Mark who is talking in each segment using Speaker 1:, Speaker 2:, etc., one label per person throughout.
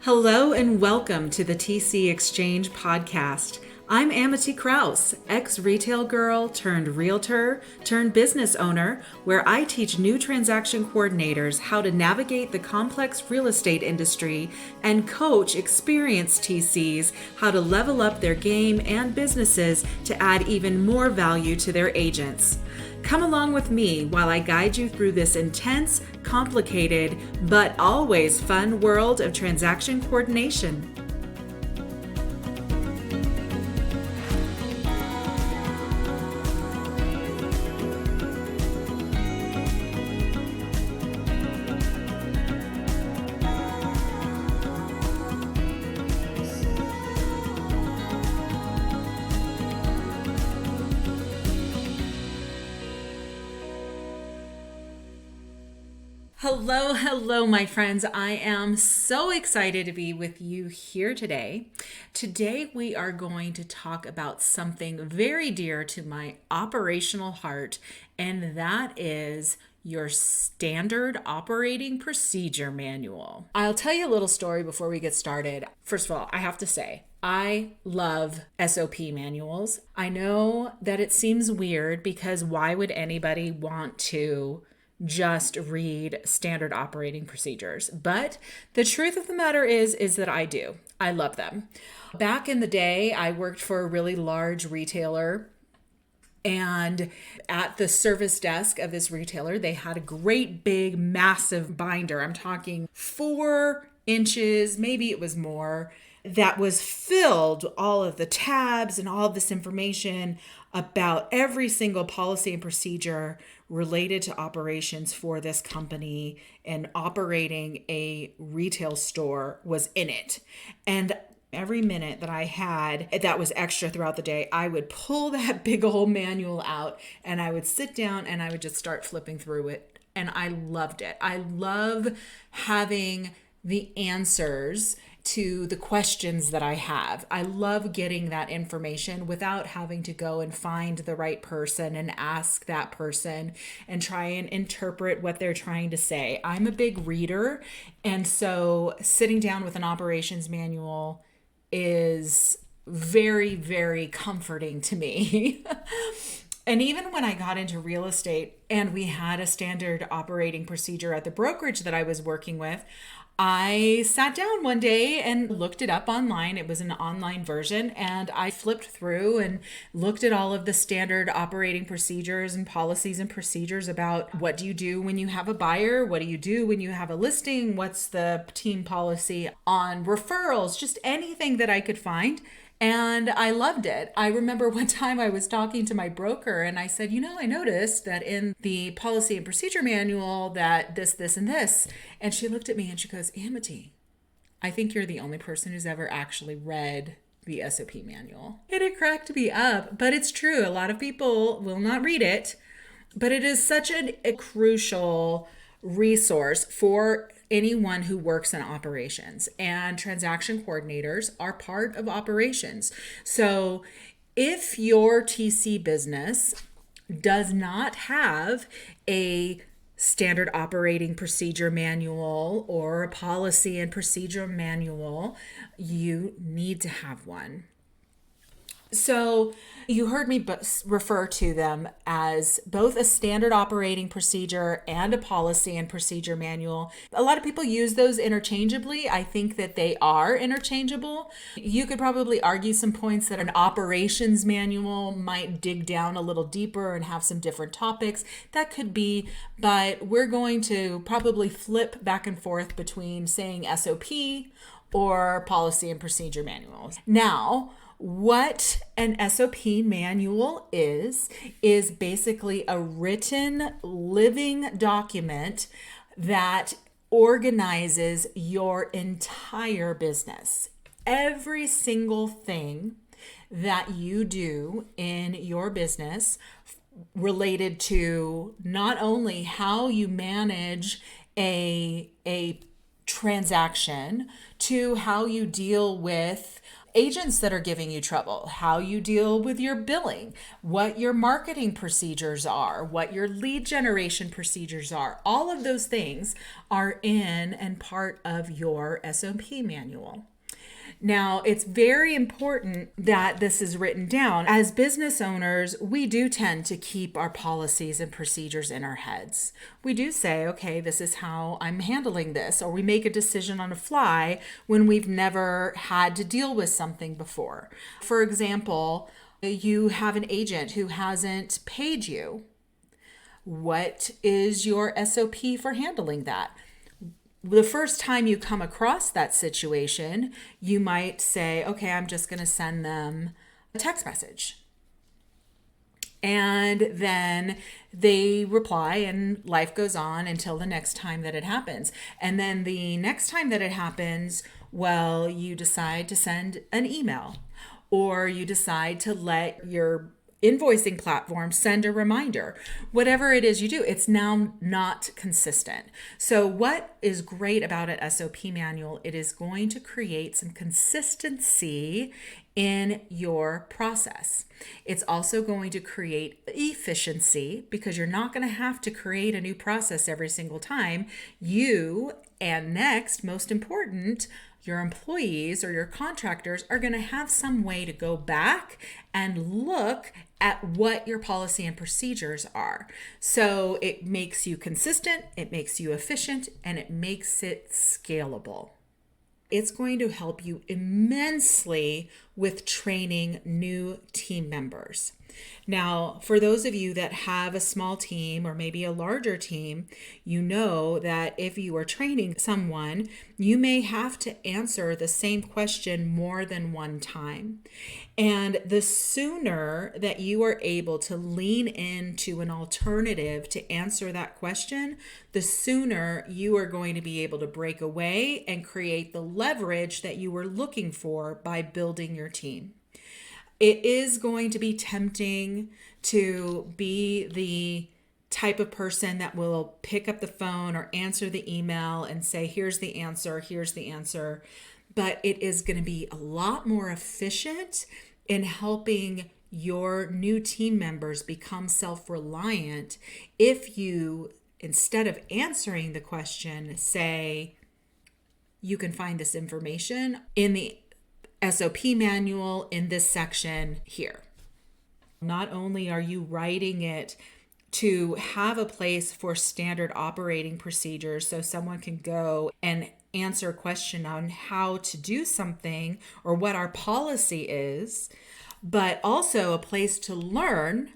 Speaker 1: Hello and welcome to the TC Exchange podcast. I'm Amity Kraus, ex-retail girl turned realtor turned business owner, where I teach new transaction coordinators how to navigate the complex real estate industry and coach experienced TCs how to level up their game and businesses to add even more value to their agents. Come along with me while I guide you through this intense, complicated, but always fun world of transaction coordination. Hello, my friends. I am so excited to be with you here today. Today, we are going to talk about something very dear to my operational heart, and that is your standard operating procedure manual. I'll tell you a little story before we get started. First of all, I have to say, I love SOP manuals. I know that it seems weird because why would anybody want to just read standard operating procedures? But the truth of the matter is that I do. I love them. Back in the day, I worked for a really large retailer, and at the service desk of this retailer, they had a great big massive binder. I'm talking 4 inches, maybe it was more, that was filled all of the tabs and all of this information about every single policy and procedure related to operations for this company, and operating a retail store was in it. And every minute that I had that was extra throughout the day, I would pull that big old manual out and I would sit down and I would just start flipping through it. And I loved it. I love having the answers to the questions that I have. I love getting that information without having to go and find the right person and ask that person and try and interpret what they're trying to say. I'm a big reader, and so sitting down with an operations manual is very, very comforting to me. And even when I got into real estate and we had a standard operating procedure at the brokerage that I was working with, I sat down one day and looked it up online. It was an online version, and I flipped through and looked at all of the standard operating procedures and policies and procedures about what do you do when you have a buyer? What do you do when you have a listing? What's the team policy on referrals? Just anything that I could find. And I loved it. I remember one time I was talking to my broker and I said, I noticed that in the policy and procedure manual that this, and this. And she looked at me and she goes, Amity, I think you're the only person who's ever actually read the SOP manual. And it cracked me up, but it's true. A lot of people will not read it, but it is such a crucial resource for anyone who works in operations, and transaction coordinators are part of operations. So if your TC business does not have a standard operating procedure manual or a policy and procedure manual, you need to have one. So you heard me refer to them as both a standard operating procedure and a policy and procedure manual. A lot of people use those interchangeably. I think that they are interchangeable. You could probably argue some points that an operations manual might dig down a little deeper and have some different topics. That could be, but we're going to probably flip back and forth between saying SOP or policy and procedure manuals. Now, what an SOP manual is basically a written living document that organizes your entire business. Every single thing that you do in your business related to not only how you manage a transaction, to how you deal with agents that are giving you trouble, how you deal with your billing, what your marketing procedures are, what your lead generation procedures are. All of those things are in and part of your SOP manual. Now, it's very important that this is written down. As business owners, we do tend to keep our policies and procedures in our heads. We do say, okay, this is how I'm handling this, or we make a decision on the fly when we've never had to deal with something before. For example, you have an agent who hasn't paid you. What is your SOP for handling that? The first time you come across that situation, you might say, okay, I'm just going to send them a text message. And then they reply and life goes on until the next time that it happens. And then the next time that it happens, well, you decide to send an email, or you decide to let your invoicing platform send a reminder. Whatever it is you do, it's now not consistent. So what is great about an SOP manual, it is going to create some consistency in your process. It's also going to create efficiency, because you're not going to have to create a new process every single time. You, and next, most important, your employees or your contractors are going to have some way to go back and look at what your policy and procedures are. So it makes you consistent, it makes you efficient, and it makes it scalable. It's going to help you immensely with training new team members. Now, for those of you that have a small team or maybe a larger team, you know that if you are training someone, you may have to answer the same question more than one time. And the sooner that you are able to lean into an alternative to answer that question, the sooner you are going to be able to break away and create the leverage that you were looking for by building your team. It is going to be tempting to be the type of person that will pick up the phone or answer the email and say, here's the answer, here's the answer. But it is going to be a lot more efficient in helping your new team members become self-reliant if you, instead of answering the question, say, you can find this information in the SOP manual in this section here. Not only are you writing it to have a place for standard operating procedures so someone can go and answer a question on how to do something or what our policy is, but also a place to learn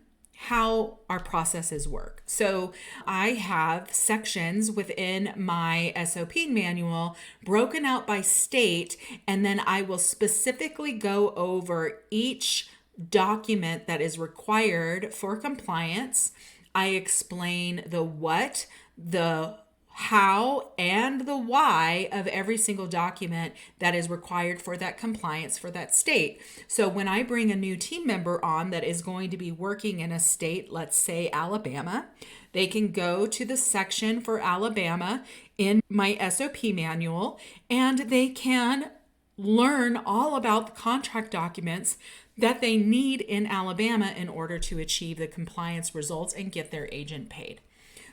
Speaker 1: how our processes work. So I have sections within my SOP manual broken out by state, and then I will specifically go over each document that is required for compliance. I explain the what, the how, and the why of every single document that is required for that compliance for that state. So when I bring a new team member on that is going to be working in a state, let's say Alabama, they can go to the section for Alabama in my SOP manual, and they can learn all about the contract documents that they need in Alabama in order to achieve the compliance results and get their agent paid.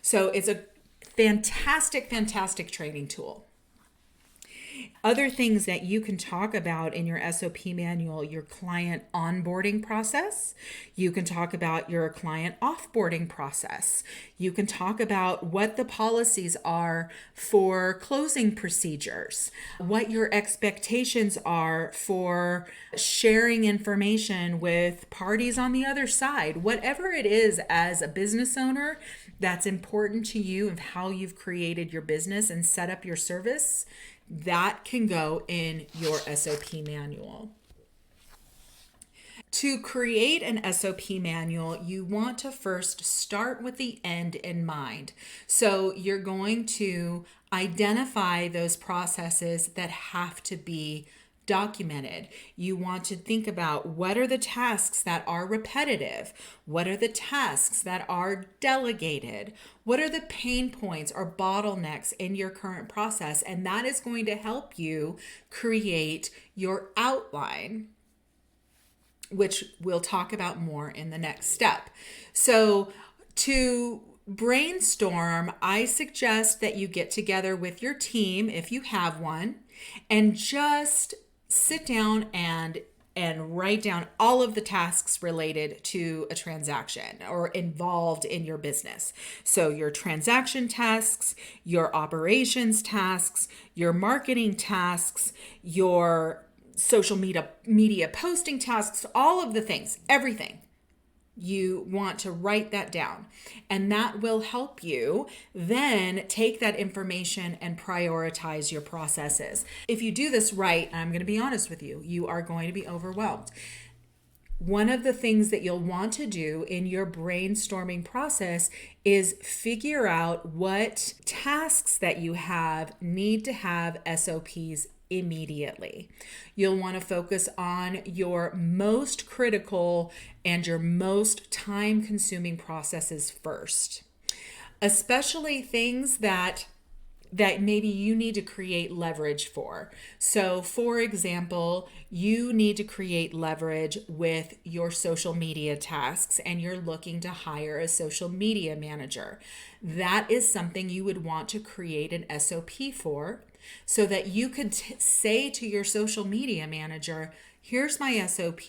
Speaker 1: So it's a fantastic training tool. Other things that you can talk about in your SOP manual, your client onboarding process. You can talk about your client offboarding process. You can talk about what the policies are for closing procedures, what your expectations are for sharing information with parties on the other side. Whatever it is as a business owner that's important to you of how you've created your business and set up your service, that can go in your SOP manual. To create an SOP manual, you want to first start with the end in mind. So you're going to identify those processes that have to be documented. You want to think about what are the tasks that are repetitive? What are the tasks that are delegated? What are the pain points or bottlenecks in your current process? And that is going to help you create your outline, which we'll talk about more in the next step. So to brainstorm, I suggest that you get together with your team if you have one and just sit down and write down all of the tasks related to a transaction or involved in your business. So your transaction tasks, your operations tasks, your marketing tasks, your social media posting tasks, all of the things, everything. You want to write that down, and that will help you then take that information and prioritize your processes. If you do this right, I'm going to be honest with you, you are going to be overwhelmed. One of the things that you'll want to do in your brainstorming process is figure out what tasks that you have need to have SOPs immediately. You'll want to focus on your most critical and your most time-consuming processes first, especially things that maybe you need to create leverage for. So for example, you need to create leverage with your social media tasks and you're looking to hire a social media manager. That is something you would want to create an SOP for, so that you could say to your social media manager, here's my SOP.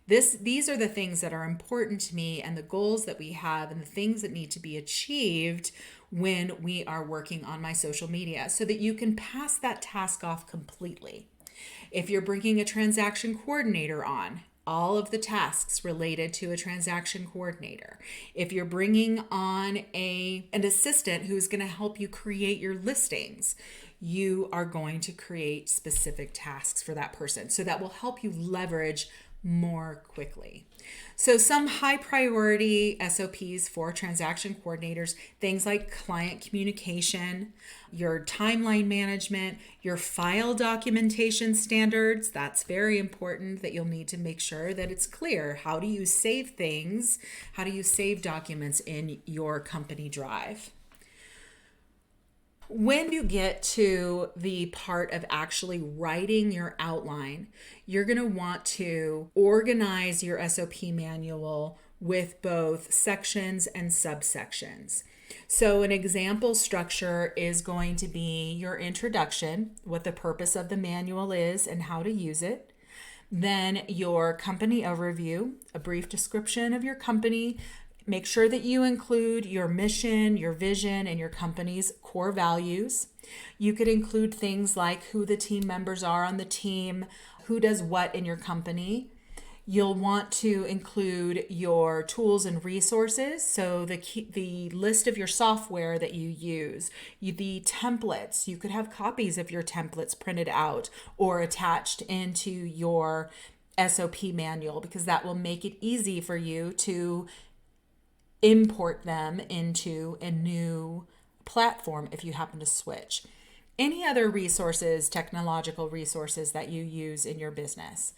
Speaker 1: These are the things that are important to me and the goals that we have and the things that need to be achieved when we are working on my social media, so that you can pass that task off completely. If you're bringing a transaction coordinator on, all of the tasks related to a transaction coordinator. If you're bringing on an assistant who's going to help you create your listings, you are going to create specific tasks for that person. So that will help you leverage more quickly. So some high priority SOPs for transaction coordinators, things like client communication, your timeline management, your file documentation standards. That's very important, that you'll need to make sure that it's clear. How do you save things? How do you save documents in your company drive? When you get to the part of actually writing your outline, you're going to want to organize your SOP manual with both sections and subsections. So an example structure is going to be your introduction, what the purpose of the manual is and how to use it. Then your company overview, a brief description of your company. Make sure that you include your mission, your vision, and your company's core values. You could include things like who the team members are on the team, who does what in your company. You'll want to include your tools and resources, so the list of your software that you use, the templates. You could have copies of your templates printed out or attached into your SOP manual, because that will make it easy for you to import them into a new platform if you happen to switch. Any other resources, technological resources that you use in your business.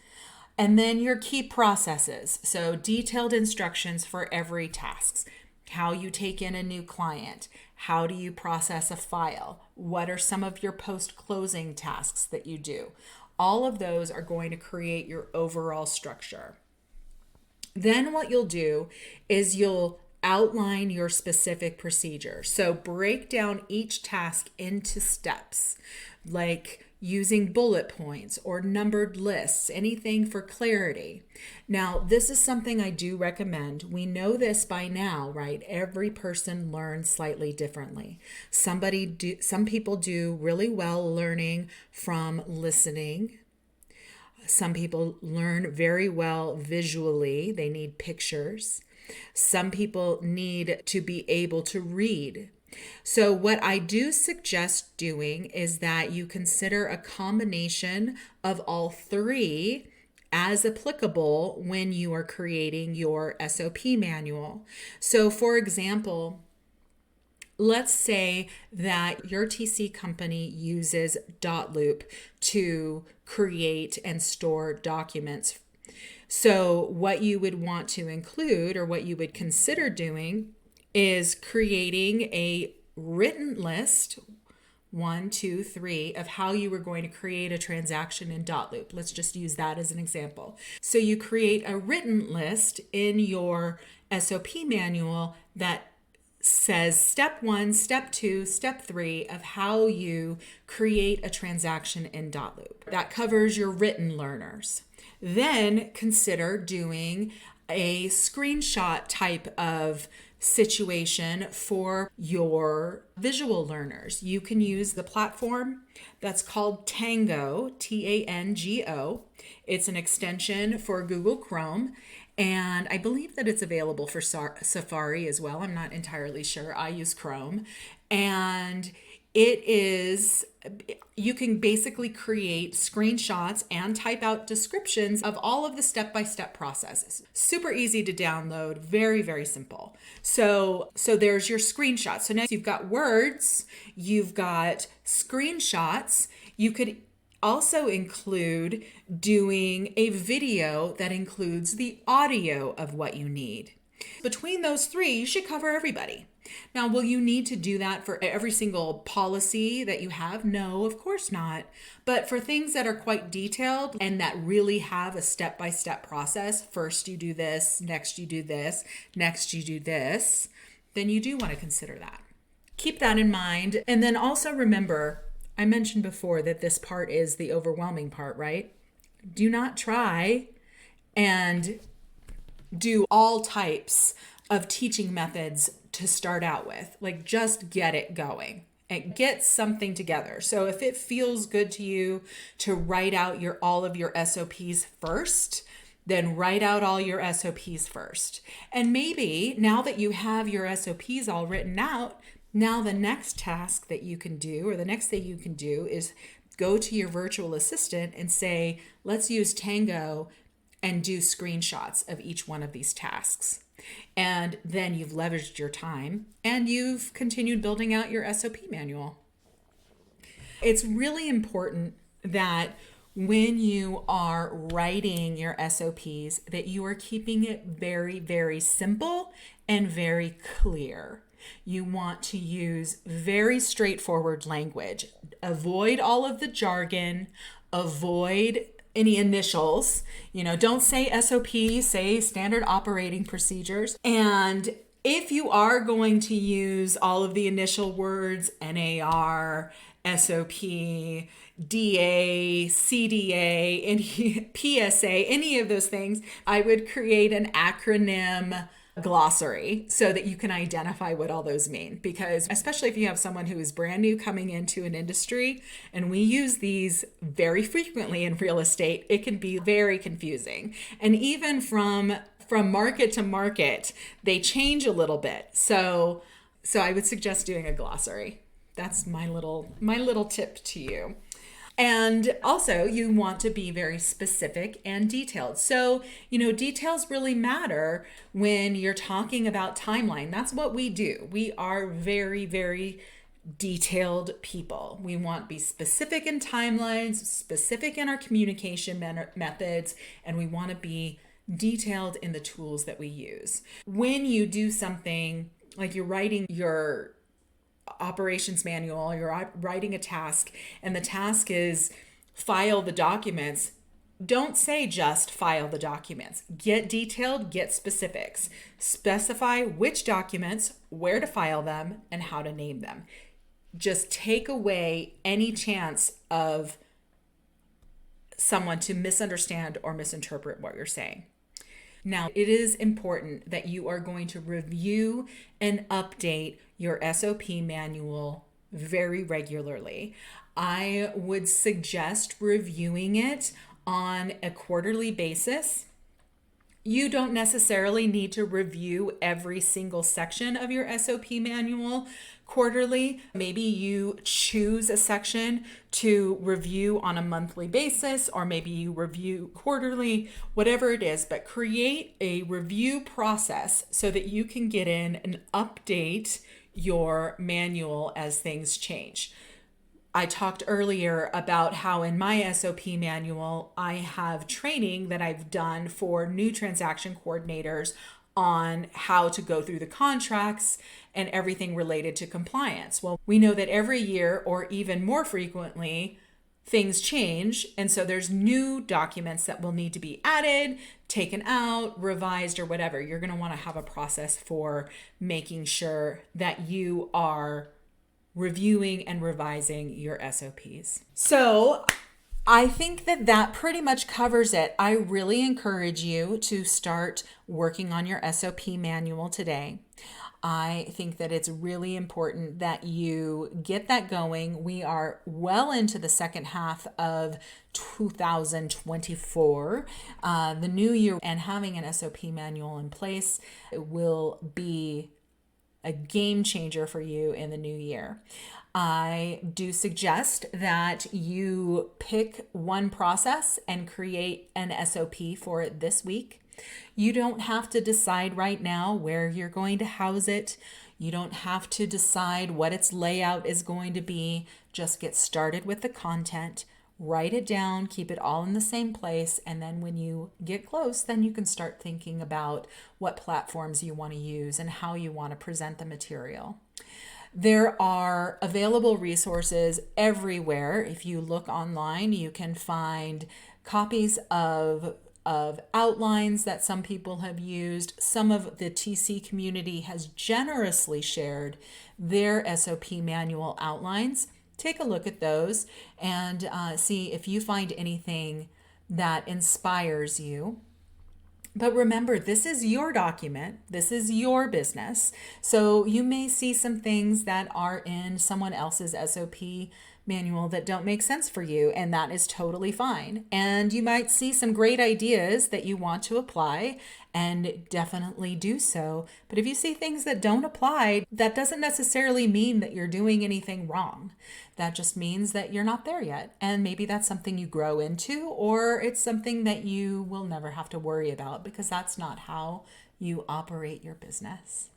Speaker 1: And then your key processes. So detailed instructions for every task. How you take in a new client. How do you process a file? What are some of your post-closing tasks that you do? All of those are going to create your overall structure. Then what you'll do is you'll outline your specific procedure. So break down each task into steps, like using bullet points or numbered lists, anything for clarity. Now, this is something I do recommend. We know this by now, right? Every person learns slightly differently. Some people do really well learning from listening. Some people learn very well visually. They need pictures. Some people need to be able to read. So what I do suggest doing is that you consider a combination of all three as applicable when you are creating your SOP manual. So for example, Let's say that your TC company uses Dotloop to create and store documents. So what you would want to include, or what you would consider doing, is creating a written list, 1, 2, 3, of how you were going to create a transaction in Dotloop. Let's just use that as an example. So you create a written list in your SOP manual that says step 1, step 2, step 3 of how you create a transaction in Dotloop. That covers your written learners. Then consider doing a screenshot type of situation for your visual learners. You can use the platform that's called Tango, Tango. It's an extension for Google Chrome, and I believe that it's available for Safari as well. I'm not entirely sure. I use Chrome, and you can basically create screenshots and type out descriptions of all of the step-by-step processes. Super easy to download, very, very simple. So there's your screenshot. So now you've got words, you've got screenshots. You could also include doing a video that includes the audio of what you need. Between those three, you should cover everybody. Now, will you need to do that for every single policy that you have? No, of course not. But for things that are quite detailed and that really have a step-by-step process, first you do this, next you do this, next you do this, then you do want to consider that. Keep that in mind. And then also remember, I mentioned before that this part is the overwhelming part, right? Do not try and do all types of teaching methods to start out with. Like, just get it going and get something together. So if it feels good to you to write out all of your SOPs first, then write out all your SOPs first. And maybe now that you have your SOPs all written out, now the next task that you can do, or the next thing you can do, is go to your virtual assistant and say, let's use Tango and do screenshots of each one of these tasks. And then you've leveraged your time and you've continued building out your SOP manual. It's really important that when you are writing your SOPs, that you are keeping it very, very simple and very clear. You want to use very straightforward language. Avoid all of the jargon, avoid any initials, don't say SOP, say standard operating procedures. And if you are going to use all of the initial words, NAR, SOP, DA, CDA, any PSA, any of those things, I would create an acronym glossary so that you can identify what all those mean. Because especially if you have someone who is brand new coming into an industry, and we use these very frequently in real estate, it can be very confusing. And even from market to market, they change a little bit. So I would suggest doing a glossary. That's my little tip to you. And also, you want to be very specific and detailed. So, details really matter when you're talking about timeline. That's what we do. We are very, very detailed people. We want to be specific in timelines, specific in our communication methods, and we want to be detailed in the tools that we use. When you do something like you're writing your operations manual, you're writing a task, and the task is file the documents, don't say just file the documents. Get detailed, get specifics. Specify which documents, where to file them, and how to name them. Just take away any chance of someone to misunderstand or misinterpret what you're saying. Now, it is important that you are going to review and update your SOP manual very regularly. I would suggest reviewing it on a quarterly basis. You don't necessarily need to review every single section of your SOP manual quarterly. Maybe you choose a section to review on a monthly basis, or maybe you review quarterly, whatever it is, but create a review process so that you can get in and update your manual as things change. I talked earlier about how in my SOP manual, I have training that I've done for new transaction coordinators on how to go through the contracts and everything related to compliance. Well, we know that every year or even more frequently, things change. And so there's new documents that will need to be added, taken out, revised, or whatever. You're going to want to have a process for making sure that you are reviewing and revising your SOPs. So I think that pretty much covers it. I really encourage you to start working on your SOP manual today. I think that it's really important that you get that going. We are well into the second half of 2024, the new year, and having an SOP manual in place will be a game changer for you in the new year. I do suggest that you pick one process and create an SOP for it this week. You don't have to decide right now where you're going to house it. You don't have to decide what its layout is going to be. Just get started with the content, write it down, keep it all in the same place, and then when you get close, then you can start thinking about what platforms you want to use and how you want to present the material. There are available resources everywhere. If you look online, you can find copies of outlines that some people have used. Some of the TC community has generously shared their SOP manual outlines. Take a look at those and see if you find anything that inspires you. But remember, this is your document. This is your business. So you may see some things that are in someone else's SOP manual that don't make sense for you, and that is totally fine. And you might see some great ideas that you want to apply, and definitely do so. But if you see things that don't apply, that doesn't necessarily mean that you're doing anything wrong. That just means that you're not there yet. And maybe that's something you grow into, or it's something that you will never have to worry about because that's not how you operate your business.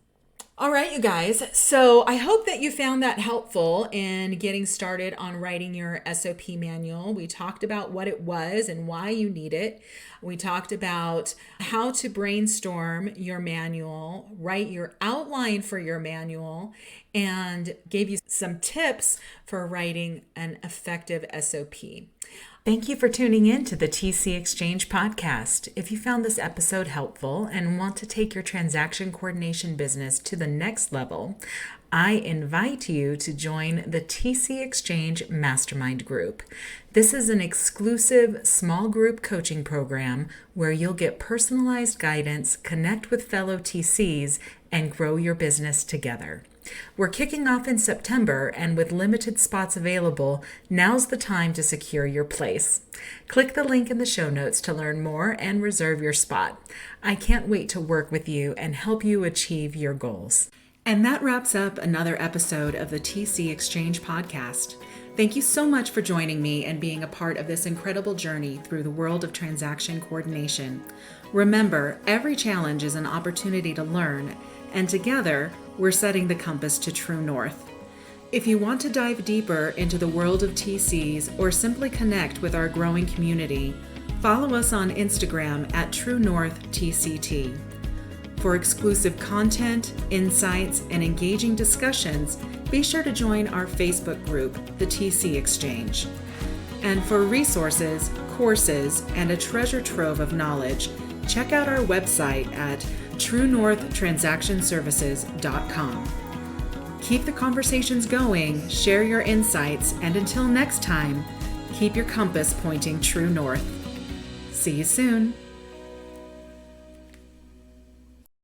Speaker 1: All right, you guys. So I hope that you found that helpful in getting started on writing your SOP manual. We talked about what it was and why you need it. We talked about how to brainstorm your manual, write your outline for your manual, and gave you some tips for writing an effective SOP. Thank you for tuning in to the TC Exchange podcast. If you found this episode helpful and want to take your transaction coordination business to the next level, I invite you to join the TC Exchange Mastermind Group. This is an exclusive small group coaching program where you'll get personalized guidance, connect with fellow TCs, and grow your business together. We're kicking off in September, and with limited spots available, now's the time to secure your place. Click the link in the show notes to learn more and reserve your spot. I can't wait to work with you and help you achieve your goals. And that wraps up another episode of the TC Exchange podcast. Thank you so much for joining me and being a part of this incredible journey through the world of transaction coordination. Remember, every challenge is an opportunity to learn, and together, we're setting the compass to true north. If you want to dive deeper into the world of TCs or simply connect with our growing community, follow us on Instagram at TrueNorthTCT. For exclusive content, insights, and engaging discussions, be sure to join our Facebook group, the TC Exchange. And for resources, courses, and a treasure trove of knowledge, check out our website at TrueNorthTransactionServices.com. Keep the conversations going, share your insights, and until next time, keep your compass pointing true north. See you soon.